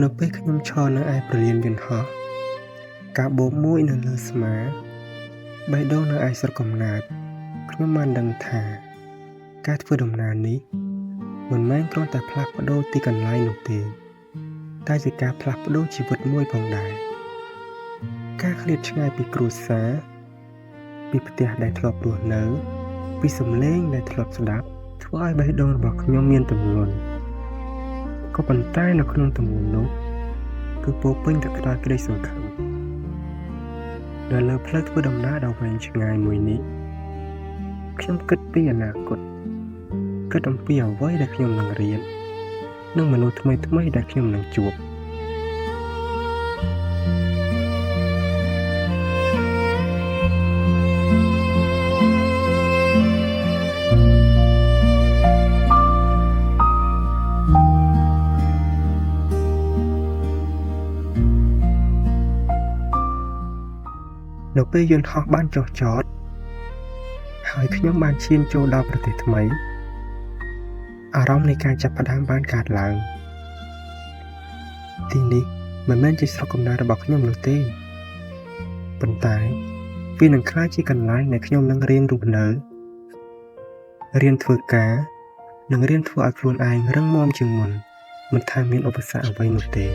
នៅពេលខ្ញុំឈរនៅឯព្រលានយន្តហោះការបូកមួយនៅលើស្មាបេះដូងនៅឯស្រុកកំណើតខ្ញុំបានដឹងថាការធ្វើដំណើរនេះមិនមែនគ្រាន់តែផ្លាស់ប្ដូរទីកន្លែងនោះទេតែជាការផ្លាស់ប្ដូរជីវិតមួយផងដែរការឃ្លាតឆ្ងាយពីគ្រួសារពីផ្ទះដែលធ្លាប់រស់នៅពីសំឡេងដែលធ្លាប់ស្ដាប់ធ្វើឲ្យបេះដូងរបស់ខ្ញុំមានទម្ងន់ក៏ប៉ុន្តែនៅក្នុងទម្ងន់នោះគឺពោរពេញទៅដោយក្តីសង្ឃឹមនៅលើផ្លូវធ្វើដំណើរដ៏វែងឆ្ងាយមួយនេះខ្ញុំគិតពីអនាគតគិតអំពីអ្វីដែលខ្ញុំនឹងរៀននិងមនុស្សថ្មីៗដែលខ្ញុំនឹងជួបនៅពេលយន្តហោះបានចុះចតហើយខ្ញុំបានឈានចូលដល់ប្រទេសថ្មីអារម្មណ៍នៃការចាប់ផ្ដើមបានកើតឡើងទីនេះមិនមែនជាស្រុកកំណើតរបស់ខ្ញុំនោះទេប៉ុន្តែវានឹងក្លាយជាកន្លែងដែលខ្ញុំនឹងរៀនរស់នៅរៀនធ្វើការនិងរៀនធ្វើឲ្យខ្លួនឯងរឹងមាំជាងមុនមិនថាមានឧបសគ្គអ្វីនោះទេ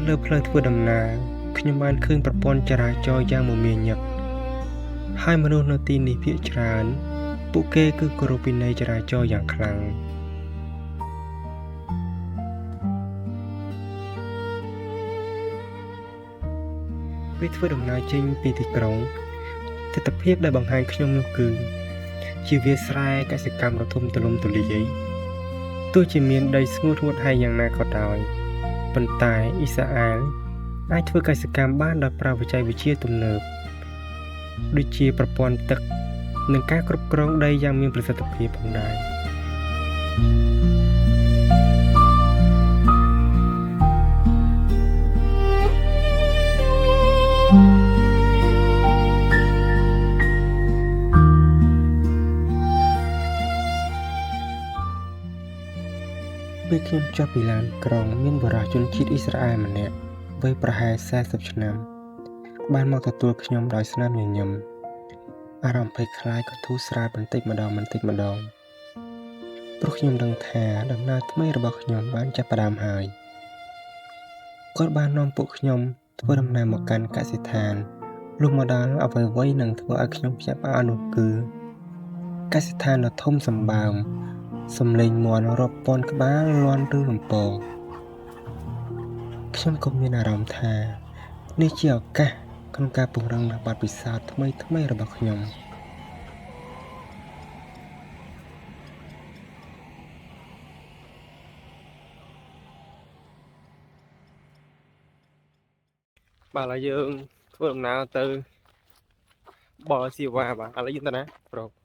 លើផ្លូវធ្វើដំណើរខ្ញុំបានឃើញប្រព័ន្ធចរាចរណ៍យ៉ាងមមាញឹកហើយមនុស្សនៅទីនេះភាគច្រើនពួកគេគឺគោរពវិន័យចរាចរណ៍យ៉ាងខ្លាំងពេលធ្វើដំណើរចេញពីទីក្រុងទិដ្ឋភាពដែលបង្ហាញខ្ញុំនោះគឺជាវាលស្រែកសិកម្មដ៏ធំទូលំទូលាយទោះជាមានដីស្ងួតហួតហែងយ៉ាងណាក៏ដោយប៉ុន្តែអ៊ីស្រាអែលអាចធ្វើកសិកម្មបានដោយប្រើបច្ចេកវិទ្យាទំនើបដូចជាប្រព័ន្ធទឹកនិងការគ្រប់គ្រងដីយ៉ាងមានប្រសិទ្ធភាពផងដែរពេលខ្ញុំចុះពីឡានក្រុងមានបរិយាជនជាតិអ៊ីស្រាអែលម្នាក់វ័យប្រហែល40ឆ្នាំបានមកទទួលខ្ញុំដោយស្នាមញញឹមអារម្មណ៍ភ័យខ្លាចក៏ធូរស្រាលបន្តិចម្ដងព្រោះខ្ញុំដឹងថាដំណើរថ្មីរបស់ខ្ញុំបានចាប់ផ្ដើមហើយគាត់បាននាំពួកខ្ញុំធ្វើដំណើរមកកាន់កសិដ្ឋានលុះមកដល់អ្វីៗនឹងធ្វើឲ្យខ្ញុំភ្ញាក់ផ្អើលនោះគឺកសិដ្ឋានដ៏ធំសម្បើមសំឡេងមាន់រាប់ពាន់ក្បាលលាន់ឬរំពងខ្ញុំក៏មានអារម្មណ៍ថានេះជាឱកាសក្នុងការពង្រឹងនូវបទពិសោធន៍ថ្មីៗរបស់ខ្ញុំបាទឥឡូវយើងធ្វើដំណើរទៅបរស៊ីវ៉ាបាទឥឡូវយើងទៅណាប្រុស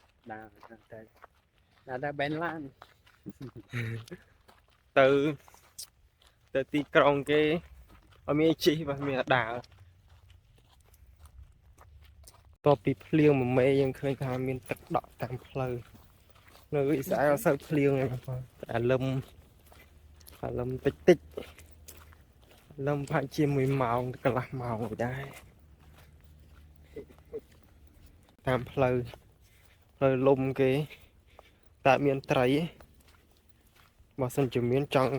đã bên lan ទៅទីក្រុងគេអត់មានជីបាទមានតែដើរតបពីភ្លៀងមួយមេយើងឃើញថាមានទឹកដក់តាមផ្លូវនៅអ៊ីស្រាអែលសូវភ្លៀងហ្នឹងបាទតែលឹមតិចលឹមប្រហែលជាមួយម៉ោងកន្លះម៉ោងដែរតាមផ្លូវលំគេតែមានត្រីបើសិនជាមានចង់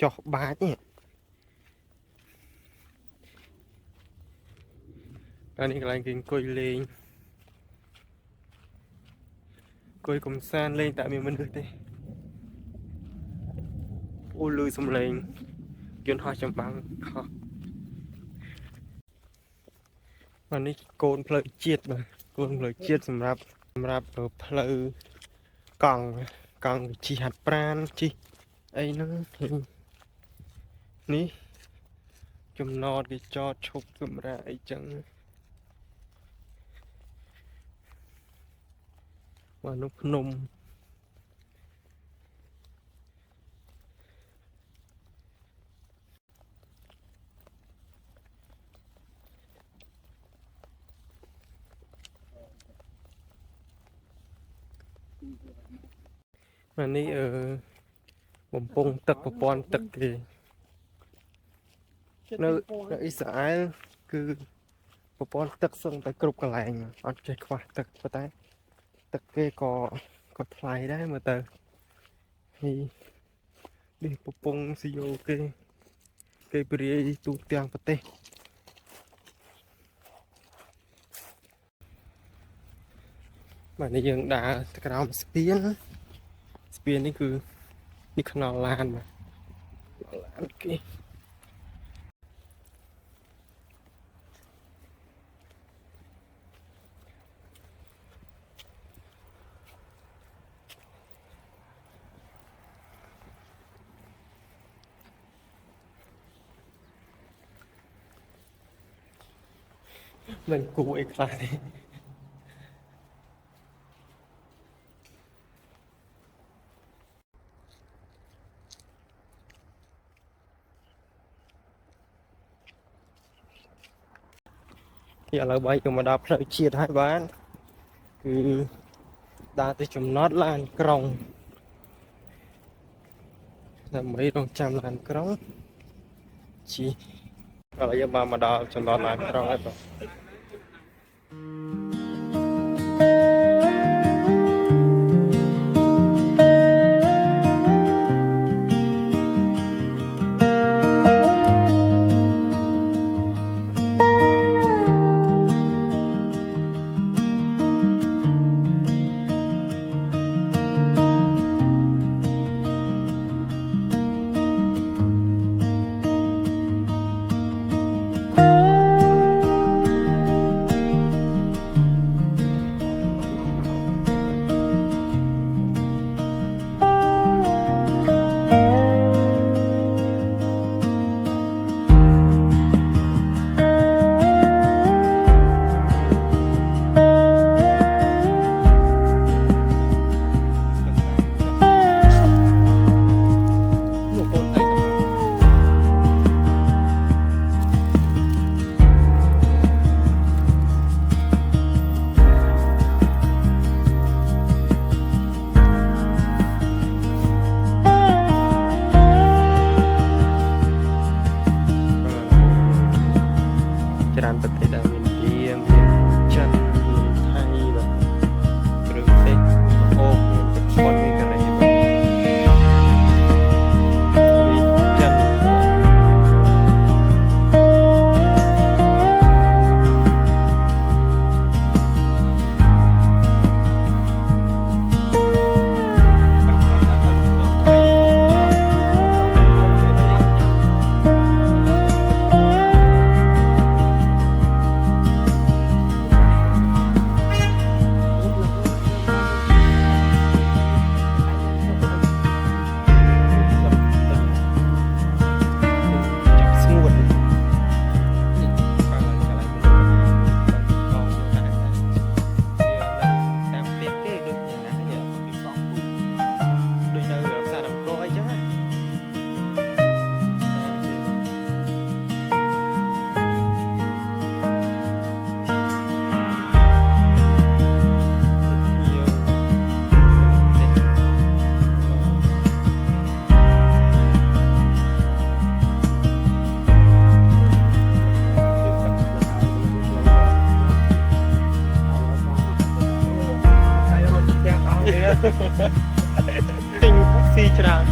ចោះបាចនេះអានេះកន្លែងគេអង្គុយលេងអង្គុយកំសាន្តលេងតែមានមនុស្សទេអូលឺសំឡេងយន្តហោះចម្បាំងខុសអានេះកូនផ្លូវជាតិបាទកូនផ្លូវជាតិសម្រាប់ផ្លូវកង់ជិះហាត់ប្រាណជិះអីហ្នឹងនេះចំណតគេចតឈប់សម្រាប់អីចឹងបាទនោះភ្នំ អានេះបំពង់ទឹកប្រព័ន្ធទឹកគេនៅអ៊ីស្រាអែលគឺប្រព័ន្ធទឹកសឹងតែគ្រប់កន្លែងអត់ចេះខ្វះទឹកប៉ុន្តែទឹកគេក៏ថ្លៃដែរមើលទៅនេះប្រពន្ធស៊ីយ៉ូគេព្រាយទូទាំងប្រទេសបាទនេះយើងដើរទៅក្រោមស្ពាននេះគឺនេះខ្នល់ឡានបាទឡានគេមិនគួរអីខ្លះទេឥឡូវបាយខ្ញុំមកដល់ផ្លូវជាតិហើយបានគឺដើរទៅចំណតឡានក្រុងដើម្បីរងចាំឡានក្រុងជីឥឡូវយើងបានមកដល់ចំណតឡានក្រុងហើយបាទច្រើនប្រទេសដែលមានឥណ្ឌាមានចិនមានថៃបាទគ្រឿងទេសអូមានទឹកស្ពតមានកូរ៉េបាទមានចិនទិញស៊ីច្រើន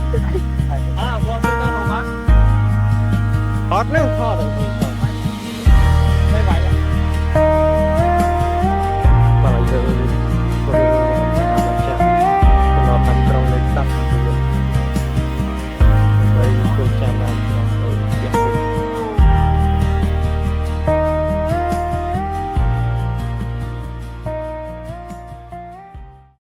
មកទៅដល់មកអត់នឹងថត